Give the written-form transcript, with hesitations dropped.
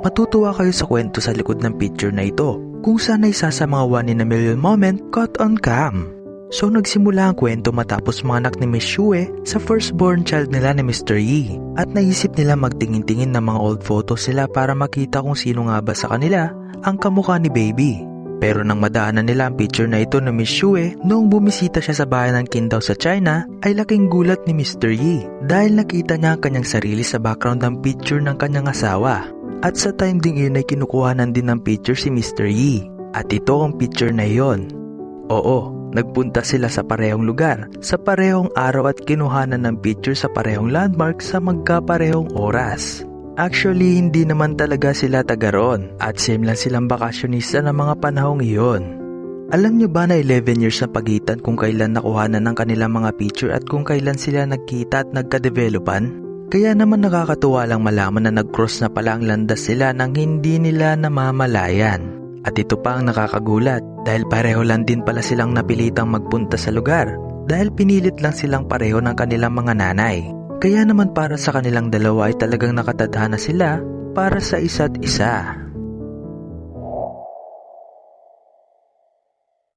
Matutuwa kayo sa kwento sa likod ng picture na ito, kung saan ay isa sa mga one in a million moment caught on cam. So nagsimula ang kwento matapos manganak ni Miss Shue sa firstborn child nila ni Mr. Yi, at naisip nila magtingin-tingin ng mga old photos sila para makita kung sino nga ba sa kanila ang kamukha ni baby. Pero nang madaanan nila ang picture na ito ni Miss Shue noong bumisita siya sa bayan ng Qingdao sa China, ay laking gulat ni Mr. Yi dahil nakita niya ang kanyang sarili sa background ng picture ng kanyang asawa. At sa time ding yun ay kinukuhanan din ng picture si Mr. Yi, at ito ang picture na iyon. Oo, nagpunta sila sa parehong lugar, sa parehong araw at kinuhanan ng picture sa parehong landmark sa magkaparehong oras. Actually, hindi naman talaga sila taga roon at same lang silang bakasyonista ng mga panahong iyon. Alam nyo ba na 11 years na pagitan kung kailan nakuhanan ng kanilang mga picture at kung kailan sila nagkita at nagka-developan? Kaya naman nakakatuwa lang malaman na nag-cross na pala ang landas sila nang hindi nila namamalayan. At ito pa ang nakakagulat dahil pareho lang din pala silang napilitang magpunta sa lugar dahil pinilit lang silang pareho ng kanilang mga nanay. Kaya naman para sa kanilang dalawa ay talagang nakatadhana sila para sa isa't isa.